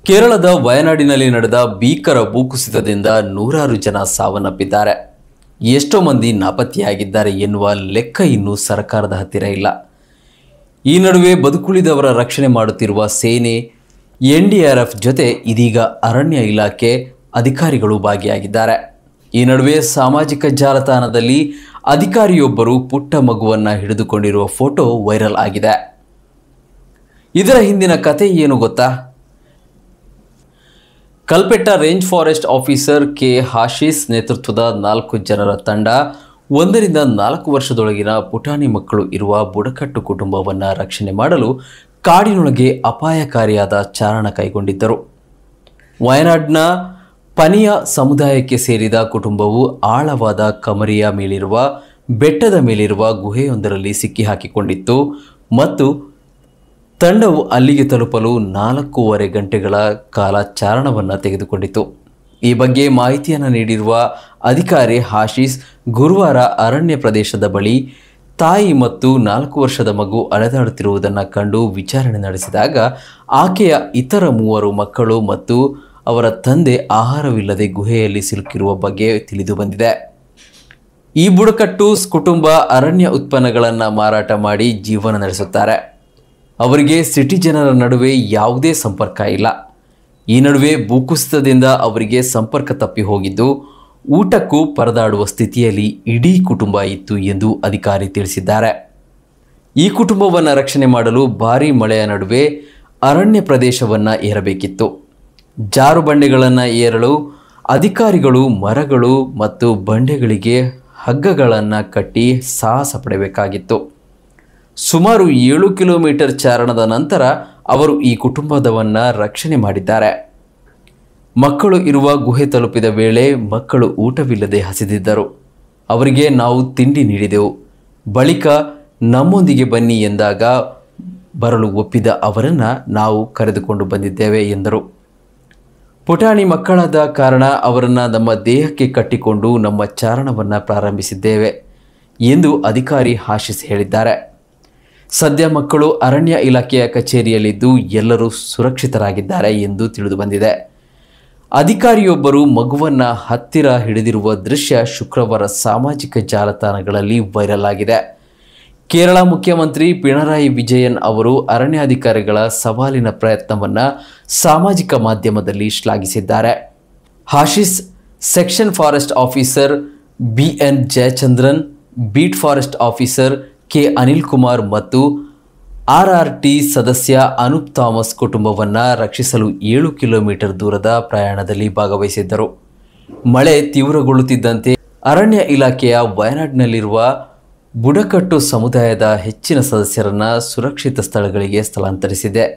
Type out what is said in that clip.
ಕೇರಳದ ವಯನಾಡಿನಲ್ಲಿ ನಡೆದ ಭೀಕರ ಭೂಕುಸಿತದಿಂದ ನೂರಾರು ಜನ ಸಾವನ್ನಪ್ಪಿದ್ದಾರೆ. ಎಷ್ಟೋ ಮಂದಿ ನಾಪತ್ತೆಯಾಗಿದ್ದಾರೆ ಎನ್ನುವ ಲೆಕ್ಕ ಇನ್ನೂ ಸರ್ಕಾರದ ಹತ್ತಿರ ಇಲ್ಲ. ಈ ನಡುವೆ ಬದುಕುಳಿದವರ ರಕ್ಷಣೆ ಮಾಡುತ್ತಿರುವ ಸೇನೆ NDRF ಜೊತೆ ಇದೀಗ ಅರಣ್ಯ ಇಲಾಖೆ ಅಧಿಕಾರಿಗಳು ಭಾಗಿಯಾಗಿದ್ದಾರೆ. ಈ ನಡುವೆ ಸಾಮಾಜಿಕ ಜಾಲತಾಣದಲ್ಲಿ ಅಧಿಕಾರಿಯೊಬ್ಬರು ಪುಟ್ಟ ಮಗುವನ್ನು ಹಿಡಿದುಕೊಂಡಿರುವ ಫೋಟೋ ವೈರಲ್ ಆಗಿದೆ. ಇದರ ಹಿಂದಿನ ಕತೆ ಏನು ಗೊತ್ತಾ? ಕಲ್ಪೆಟ್ಟ ರೇಂಜ್ ಫಾರೆಸ್ಟ್ ಆಫೀಸರ್ ಕೆ ಹಾಶೀಸ್ ನೇತೃತ್ವದ 4 ಜನರ ತಂಡ 1 ರಿಂದ 4 ವರ್ಷದೊಳಗಿನ ಪುಟಾಣಿ ಮಕ್ಕಳು ಇರುವ ಬುಡಕಟ್ಟು ಕುಟುಂಬವನ್ನು ರಕ್ಷಣೆ ಮಾಡಲು ಕಾಡಿನೊಳಗೆ ಅಪಾಯಕಾರಿಯಾದ ಚಾರಣ ಕೈಗೊಂಡಿದ್ದರು. ವಯನಾಡ್ನ ಪನಿಯ ಸಮುದಾಯಕ್ಕೆ ಸೇರಿದ ಕುಟುಂಬವು ಆಳವಾದ ಕಮರಿಯ ಮೇಲಿರುವ ಬೆಟ್ಟದ ಮೇಲಿರುವ ಗುಹೆಯೊಂದರಲ್ಲಿ ಸಿಕ್ಕಿಹಾಕಿಕೊಂಡಿತ್ತು ಮತ್ತು ತಂಡವು ಅಲ್ಲಿಗೆ ತಲುಪಲು 4.5 ಗಂಟೆಗಳ ಕಾಲ ಚಾರಣವನ್ನು ತೆಗೆದುಕೊಂಡಿತು. ಈ ಬಗ್ಗೆ ಮಾಹಿತಿಯನ್ನು ನೀಡಿರುವ ಅಧಿಕಾರಿ ಹಾಶೀಸ್ ಗುರುವಾರ ಅರಣ್ಯ ಪ್ರದೇಶದ ಬಳಿ ತಾಯಿ ಮತ್ತು 4 ವರ್ಷದ ಮಗು ಅಲೆದಾಡುತ್ತಿರುವುದನ್ನು ಕಂಡು ವಿಚಾರಣೆ ನಡೆಸಿದಾಗ ಆಕೆಯ ಇತರ 3 ಮಕ್ಕಳು ಮತ್ತು ಅವರ ತಂದೆ ಆಹಾರವಿಲ್ಲದೆ ಗುಹೆಯಲ್ಲಿ ಸಿಲುಕಿರುವ ಬಗ್ಗೆ ತಿಳಿದು ಬಂದಿದೆ. ಈ ಬುಡಕಟ್ಟು ಕುಟುಂಬ ಅರಣ್ಯ ಉತ್ಪನ್ನಗಳನ್ನು ಮಾರಾಟ ಮಾಡಿ ಜೀವನ ನಡೆಸುತ್ತಾರೆ. ಅವರಿಗೆ ಸಿಟಿ ಜನರ ನಡುವೆ ಯಾವುದೇ ಸಂಪರ್ಕ ಇಲ್ಲ. ಈ ನಡುವೆ ಭೂಕುಸಿತದಿಂದ ಅವರಿಗೆ ಸಂಪರ್ಕ ತಪ್ಪಿ ಹೋಗಿದ್ದು ಊಟಕ್ಕೂ ಪರದಾಡುವ ಸ್ಥಿತಿಯಲ್ಲಿ ಇಡೀ ಕುಟುಂಬ ಇತ್ತು ಎಂದು ಅಧಿಕಾರಿ ತಿಳಿಸಿದ್ದಾರೆ. ಈ ಕುಟುಂಬವನ್ನು ರಕ್ಷಣೆ ಮಾಡಲು ಭಾರೀ ಮಳೆಯ ನಡುವೆ ಅರಣ್ಯ ಪ್ರದೇಶವನ್ನು ಏರಬೇಕಿತ್ತು. ಜಾರು ಬಂಡೆಗಳನ್ನು ಏರಲು ಅಧಿಕಾರಿಗಳು ಮರಗಳು ಮತ್ತು ಬಂಡೆಗಳಿಗೆ ಹಗ್ಗಗಳನ್ನು ಕಟ್ಟಿ ಸಾಹಸ ಪಡಬೇಕಾಗಿತ್ತು. ಸುಮಾರು 7 ಕಿಲೋಮೀಟರ್ ಚಾರಣದ ನಂತರ ಅವರು ಈ ಕುಟುಂಬದವನ್ನು ರಕ್ಷಣೆ ಮಾಡಿದ್ದಾರೆ. ಮಕ್ಕಳು ಇರುವ ಗುಹೆ ತಲುಪಿದ ವೇಳೆ ಮಕ್ಕಳು ಊಟವಿಲ್ಲದೆ ಹಸಿದಿದ್ದರು. ಅವರಿಗೆ ನಾವು ತಿಂಡಿ ನೀಡಿದೆವು. ಬಳಿಕ ನಮ್ಮೊಂದಿಗೆ ಬನ್ನಿ ಎಂದಾಗ ಬರಲು ಒಪ್ಪಿದ ಅವರನ್ನು ನಾವು ಕರೆದುಕೊಂಡು ಬಂದಿದ್ದೇವೆ ಎಂದರು. ಪುಟಾಣಿ ಮಕ್ಕಳಾದ ಕಾರಣ ಅವರನ್ನು ನಮ್ಮ ದೇಹಕ್ಕೆ ಕಟ್ಟಿಕೊಂಡು ನಮ್ಮ ಚಾರಣವನ್ನು ಪ್ರಾರಂಭಿಸಿದ್ದೇವೆ ಎಂದು ಅಧಿಕಾರಿ ಹಾಶೀಸ್ ಹೇಳಿದ್ದಾರೆ. ಸದ್ಯ ಮಕ್ಕಳು ಅರಣ್ಯ ಇಲಾಖೆಯ ಕಚೇರಿಯಲ್ಲಿದ್ದು ಎಲ್ಲರೂ ಸುರಕ್ಷಿತರಾಗಿದ್ದಾರೆ ಎಂದು ತಿಳಿದು ಬಂದಿದೆ. ಅಧಿಕಾರಿಯೊಬ್ಬರು ಮಗುವನ್ನು ಹತ್ತಿರ ಹಿಡಿದಿರುವ ದೃಶ್ಯ ಶುಕ್ರವಾರ ಸಾಮಾಜಿಕ ಜಾಲತಾಣಗಳಲ್ಲಿ ವೈರಲ್ ಆಗಿದೆ. ಕೇರಳ ಮುಖ್ಯಮಂತ್ರಿ ಪಿಣರಾಯಿ ವಿಜಯನ್ ಅವರು ಅರಣ್ಯಾಧಿಕಾರಿಗಳ ಸವಾಲಿನ ಪ್ರಯತ್ನವನ್ನು ಸಾಮಾಜಿಕ ಮಾಧ್ಯಮದಲ್ಲಿ ಶ್ಲಾಘಿಸಿದ್ದಾರೆ. ಹಾಶೀಸ್, section forest officer BN Jayachandran, beat forest officer K Anil Kumar ಮತ್ತು RRT ಸದಸ್ಯ ಅನೂಪ್ ಥಾಮಸ್ ಕುಟುಂಬವನ್ನು ರಕ್ಷಿಸಲು 7 ಕಿಲೋಮೀಟರ್ ದೂರದ ಪ್ರಯಾಣದಲ್ಲಿ ಭಾಗವಹಿಸಿದ್ದರು. ಮಳೆ ತೀವ್ರಗೊಳ್ಳುತ್ತಿದ್ದಂತೆ ಅರಣ್ಯ ಇಲಾಖೆಯ ವಯನಾಡ್ನಲ್ಲಿರುವ ಬುಡಕಟ್ಟು ಸಮುದಾಯದ ಹೆಚ್ಚಿನ ಸದಸ್ಯರನ್ನು ಸುರಕ್ಷಿತ ಸ್ಥಳಗಳಿಗೆ ಸ್ಥಳಾಂತರಿಸಿದೆ.